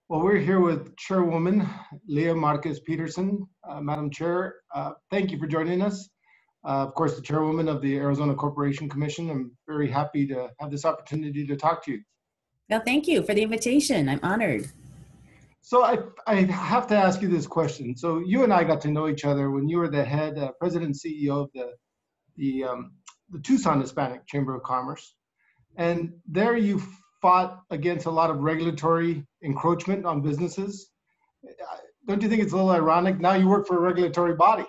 Well, we're here with Chairwoman Leah Márquez Peterson. Madam Chair, thank you for joining us. Of course, the Chairwoman of the Arizona Corporation Commission. I'm very happy to have this opportunity to talk to you. Well, thank you for the invitation. I'm honored. So I have to ask you this question. So you and I got to know each other when you were the head, president and CEO of the Tucson Hispanic Chamber of Commerce. And there you fought against a lot of regulatory encroachment on businesses. Don't you think it's a little ironic? Now you work for a regulatory body.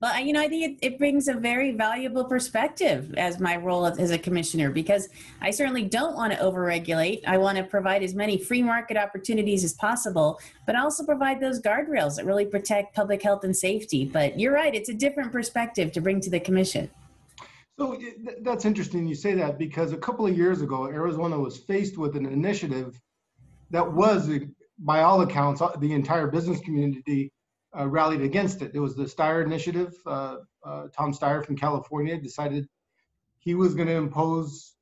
Well, I think it brings a very valuable perspective as my role as a commissioner, because I certainly don't want to overregulate. I want to provide as many free market opportunities as possible, but also provide those guardrails that really protect public health and safety. But you're right, it's a different perspective to bring to the commission. So that's interesting you say that, because a couple of years ago, Arizona was faced with an initiative that was, by all accounts, the entire business community rallied against it. It was the Steyer initiative. Tom Steyer from California decided he was going to impose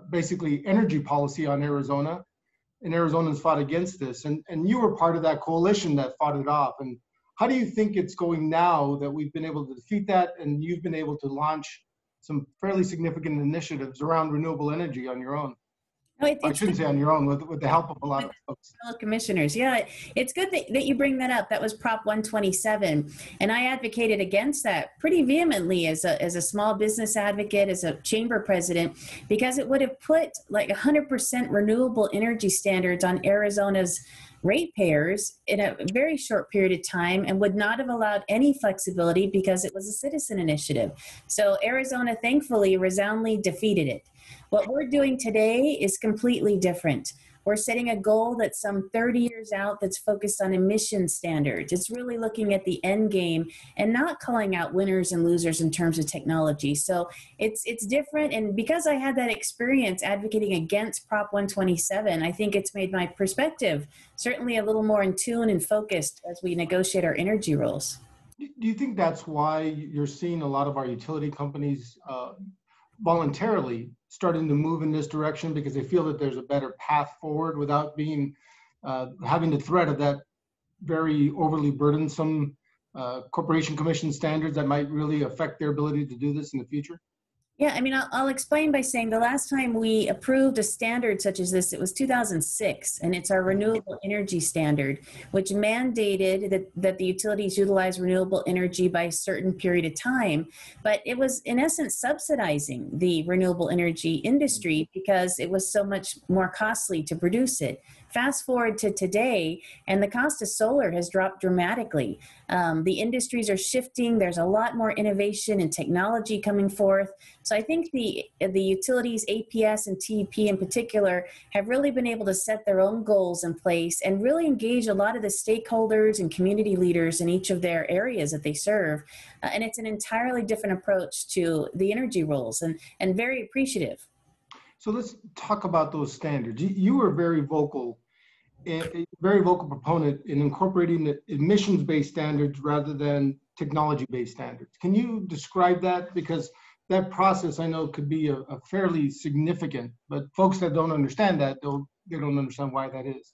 basically energy policy on Arizona, and Arizonans fought against this. And you were part of that coalition that fought it off. And how do you think it's going now that we've been able to defeat that and you've been able to launch some fairly significant initiatives around renewable energy on your own? I shouldn't say on your own, with the help of a lot of folks. Fellow commissioners. Yeah, it's good that you bring that up. That was Prop 127. And I advocated against that pretty vehemently as a small business advocate, as a chamber president, because it would have put like 100% renewable energy standards on Arizona's ratepayers in a very short period of time, and would not have allowed any flexibility because it was a citizen initiative. So Arizona thankfully resoundingly defeated it. What we're doing today is completely different. We're setting a goal that's some 30 years out that's focused on emission standards. It's really looking at the end game and not calling out winners and losers in terms of technology. So it's different. And because I had that experience advocating against Prop 127, I think it's made my perspective certainly a little more in tune and focused as we negotiate our energy rules. Do you think that's why you're seeing a lot of our utility companies voluntarily starting to move in this direction, because they feel that there's a better path forward without being having the threat of that very overly burdensome corporation commission standards that might really affect their ability to do this in the future? Yeah, I mean, I'll explain by saying the last time we approved a standard such as this, it was 2006, and it's our renewable energy standard, which mandated that the utilities utilize renewable energy by a certain period of time. But it was, in essence, subsidizing the renewable energy industry because it was so much more costly to produce it. Fast forward to today, and the cost of solar has dropped dramatically. The industries are shifting. There's a lot more innovation and technology coming forth. So I think the utilities, APS and TEP in particular, have really been able to set their own goals in place and really engage a lot of the stakeholders and community leaders in each of their areas that they serve. And it's an entirely different approach to the energy rules, and very appreciative. So let's talk about those standards. You were very vocal proponent in incorporating the emissions-based standards rather than technology-based standards. Can you describe that? Because that process, I know, could be a fairly significant, but folks that don't understand that, they don't understand why that is.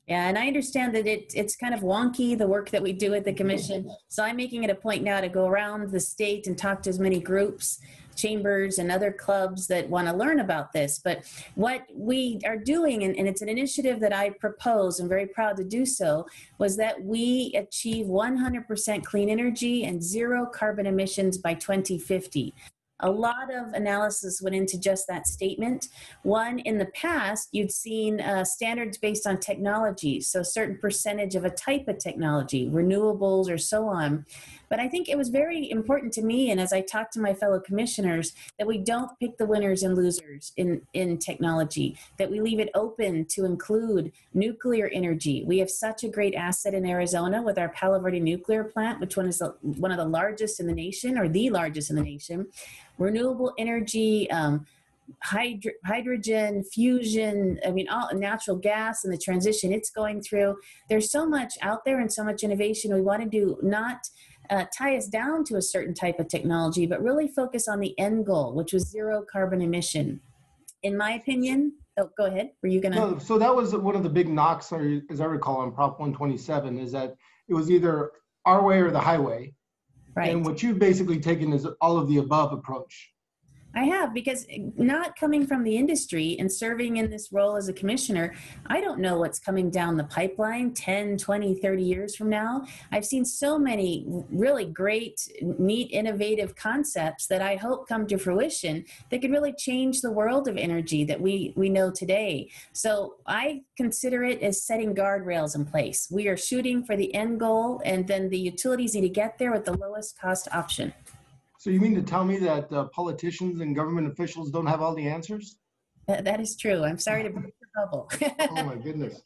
Yeah, and I understand that it's kind of wonky, the work that we do at the commission. So I'm making it a point now to go around the state and talk to as many groups, chambers, and other clubs that want to learn about this. But what we are doing, and it's an initiative that I propose, and very proud to do so, was that we achieve 100% clean energy and zero carbon emissions by 2050. A lot of analysis went into just that statement. One, in the past, you'd seen standards based on technology, so a certain percentage of a type of technology, renewables or so on. But I think it was very important to me, and as I talk to my fellow commissioners, that we don't pick the winners and losers in technology, that we leave it open to include nuclear energy. We have such a great asset in Arizona with our Palo Verde nuclear plant, which one is one of the largest in the nation, or the largest in the nation. Renewable energy, hydrogen, fusion, I mean, all natural gas and the transition it's going through. There's so much out there and so much innovation. We want to do not tie us down to a certain type of technology, but really focus on the end goal, which was zero carbon emission. In my opinion, Oh, go ahead. Were you gonna? No, so that was one of the big knocks, or as I recall, on Prop 127, is that it was either our way or the highway. Right. And what you've basically taken is all of the above approach. I have, because not coming from the industry and serving in this role as a commissioner, I don't know what's coming down the pipeline 10, 20, 30 years from now. I've seen so many really great, neat, innovative concepts that I hope come to fruition that could really change the world of energy that we know today. So I consider it as setting guardrails in place. We are shooting for the end goal, and then the utilities need to get there with the lowest cost option. So you mean to tell me that politicians and government officials don't have all the answers? That is true. I'm sorry to break the bubble. Oh my goodness.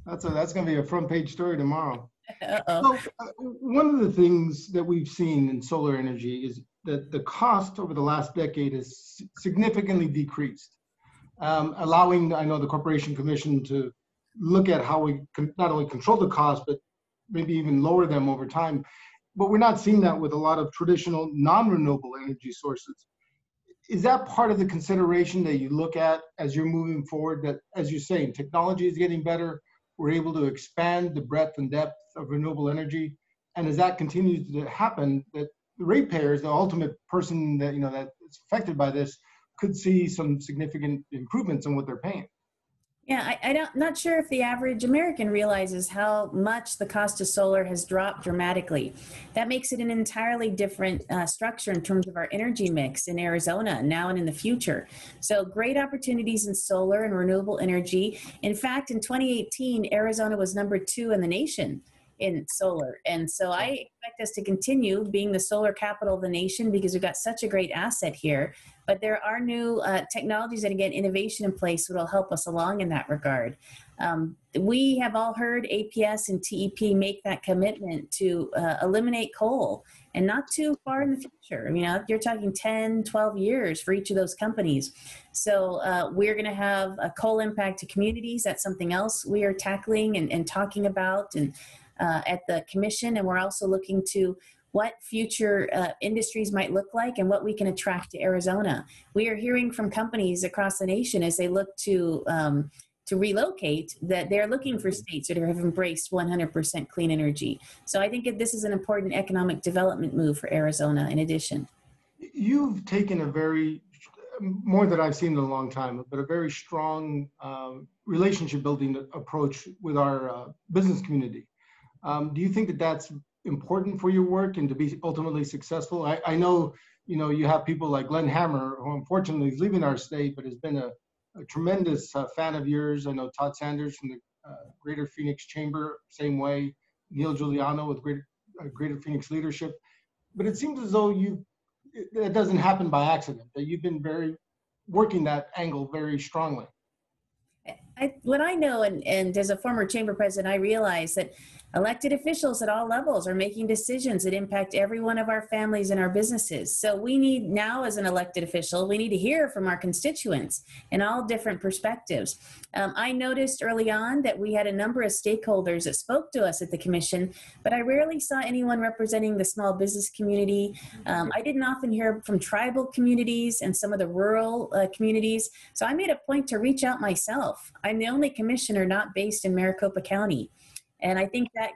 That's going to be a front page story tomorrow. Uh-oh. So one of the things that we've seen in solar energy is that the cost over the last decade has significantly decreased, allowing, I know, the Corporation Commission to look at how we can not only control the cost, but maybe even lower them over time. But we're not seeing that with a lot of traditional non-renewable energy sources. Is that part of the consideration that you look at as you're moving forward, that, as you're saying, technology is getting better, we're able to expand the breadth and depth of renewable energy, and as that continues to happen, that the ratepayers, the ultimate person that, that is affected by this, could see some significant improvements in what they're paying? Yeah, not sure if the average American realizes how much the cost of solar has dropped dramatically. That makes it an entirely different structure in terms of our energy mix in Arizona now and in the future. So great opportunities in solar and renewable energy. In fact, in 2018, Arizona was #2 in the nation in solar. And so I expect us to continue being the solar capital of the nation because we've got such a great asset here. But there are new technologies and, again, innovation in place that will help us along in that regard. We have all heard APS and TEP make that commitment to eliminate coal, and not too far in the future. I mean, you're talking 10, 12 years for each of those companies. So we're going to have a coal impact to communities. That's something else we are tackling and talking about and at the commission. And we're also looking to what future industries might look like and what we can attract to Arizona. We are hearing from companies across the nation as they look to relocate that they're looking for states that have embraced 100% clean energy. So I think this is an important economic development move for Arizona in addition. You've taken a very, more than I've seen in a long time, but a very strong relationship building approach with our business community. Do you think that that's important for your work and to be ultimately successful? I know, you have people like Glenn Hammer, who unfortunately is leaving our state, but has been a tremendous fan of yours. I know Todd Sanders from the Greater Phoenix Chamber, same way. Neil Giuliano with Greater Phoenix Leadership. But it seems as though that doesn't happen by accident, that you've been working that angle very strongly. What I know, and as a former chamber president, I realize that elected officials at all levels are making decisions that impact every one of our families and our businesses. So we need now, as an elected official, we need to hear from our constituents in all different perspectives. I noticed early on that we had a number of stakeholders that spoke to us at the commission, but I rarely saw anyone representing the small business community. I didn't often hear from tribal communities and some of the rural communities. So I made a point to reach out myself. I'm the only commissioner not based in Maricopa County. And I think that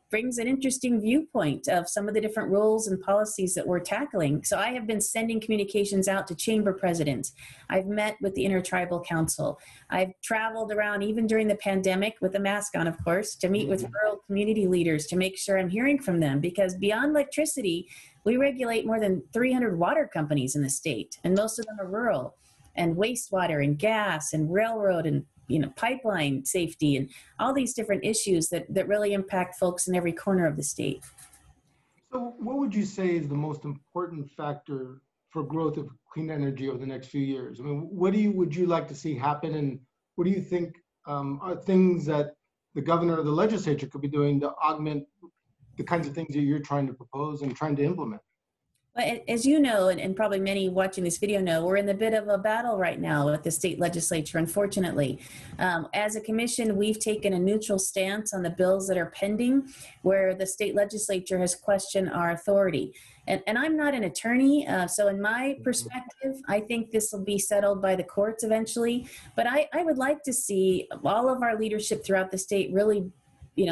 brings an interesting viewpoint of some of the different rules and policies that we're tackling. So I have been sending communications out to chamber presidents. I've met with the Intertribal Council. I've traveled around, even during the pandemic, with a mask on, of course, to meet with rural community leaders to make sure I'm hearing from them. Because beyond electricity, we regulate more than 300 water companies in the state, and most of them are rural, and wastewater and gas and railroad and pipeline safety and all these different issues that really impact folks in every corner of the state. So what would you say is the most important factor for growth of clean energy over the next few years? I mean, what would you like to see happen, and what do you think are things that the governor or the legislature could be doing to augment the kinds of things that you're trying to propose and trying to implement? Well, as you know, and probably many watching this video know, we're in the bit of a battle right now with the state legislature, unfortunately. As a commission, we've taken a neutral stance on the bills that are pending, where the state legislature has questioned our authority. And I'm not an attorney, so in my perspective, I think this will be settled by the courts eventually. But I would like to see all of our leadership throughout the state really,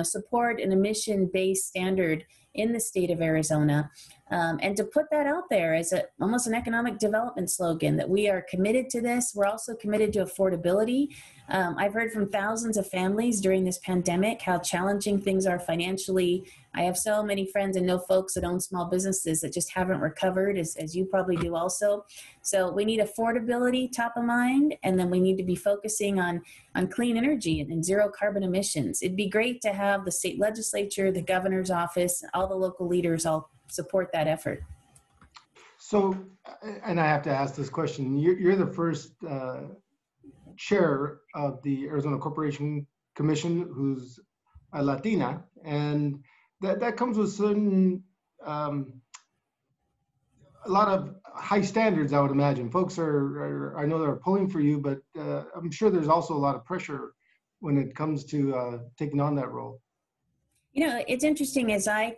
support an emission-based standard in the state of Arizona, and to put that out there as almost an economic development slogan that we are committed to this. We're also committed to affordability. I've heard from thousands of families during this pandemic how challenging things are financially. I have so many friends and know folks that own small businesses that just haven't recovered, as you probably do also. So we need affordability top of mind, and then we need to be focusing on clean energy and zero carbon emissions. It'd be great to have the state legislature, the governor's office, all the local leaders all support that effort. So, and I have to ask this question, you're the first chair of the Arizona Corporation Commission who's a Latina, and that comes with certain, a lot of high standards, I would imagine. Folks I know they're pulling for you, but I'm sure there's also a lot of pressure when it comes to taking on that role. It's interesting. As I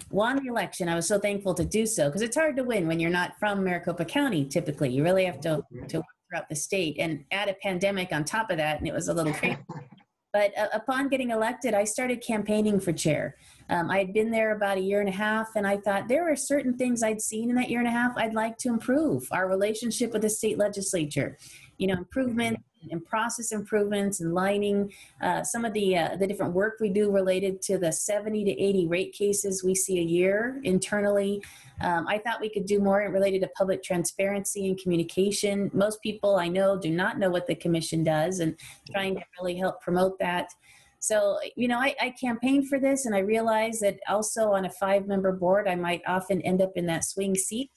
won the election, I was so thankful to do so, because it's hard to win when you're not from Maricopa County. Typically, you really have to work throughout the state, and add a pandemic on top of that, and it was a little crazy. But upon getting elected, I started campaigning for chair. I had been there about a year and a half, and I thought there were certain things I'd seen in that year and a half I'd like to improve. Our relationship with the state legislature, improvement and process improvements and lining, some of the different work we do related to the 70 to 80 rate cases we see a year internally. I thought we could do more related to public transparency and communication. Most people I know do not know what the commission does, and trying to really help promote that. So, I campaigned for this, and I realized that also on a 5-member board, I might often end up in that swing seat.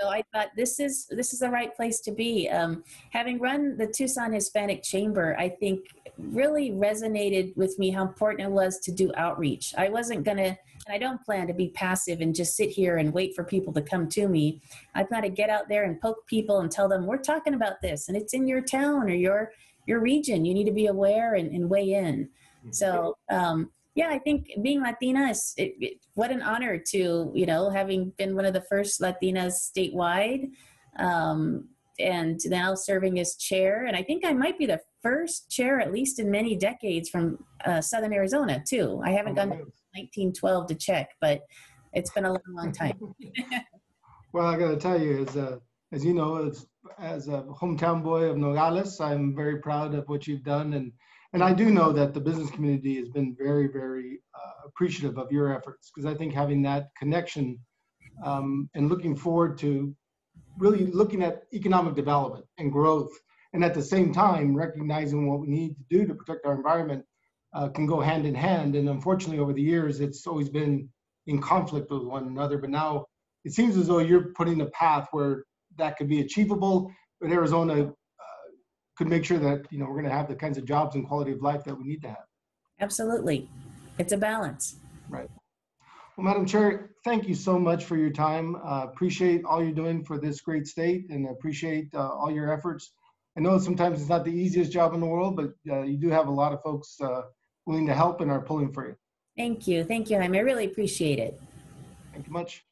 So I thought this is the right place to be. Having run the Tucson Hispanic Chamber, I think really resonated with me how important it was to do outreach. I wasn't going to, and I don't plan to be passive and just sit here and wait for people to come to me. I plan to get out there and poke people and tell them, we're talking about this, and it's in your town or your region. You need to be aware and weigh in. So, yeah, I think being Latina is what an honor to, having been one of the first Latinas statewide, and now serving as chair. And I think I might be the first chair, at least in many decades, from Southern Arizona too. I haven't gone to 1912 to check, but it's been a long, long time. Well, I got to tell you, as you know, as a hometown boy of Nogales, I'm very proud of what you've done. And I do know that the business community has been very, very appreciative of your efforts, because I think having that connection and looking forward to really looking at economic development and growth, and at the same time recognizing what we need to do to protect our environment can go hand in hand. And unfortunately, over the years, it's always been in conflict with one another. But now it seems as though you're putting a path where that could be achievable, but Arizona could make sure that we're going to have the kinds of jobs and quality of life that we need to have. Absolutely. It's a balance. Right. Well, Madam Chair, thank you so much for your time. Appreciate all you're doing for this great state, and appreciate all your efforts. I know sometimes it's not the easiest job in the world, but you do have a lot of folks willing to help and are pulling for you. Thank you. Thank you, Jaime. I really appreciate it. Thank you much.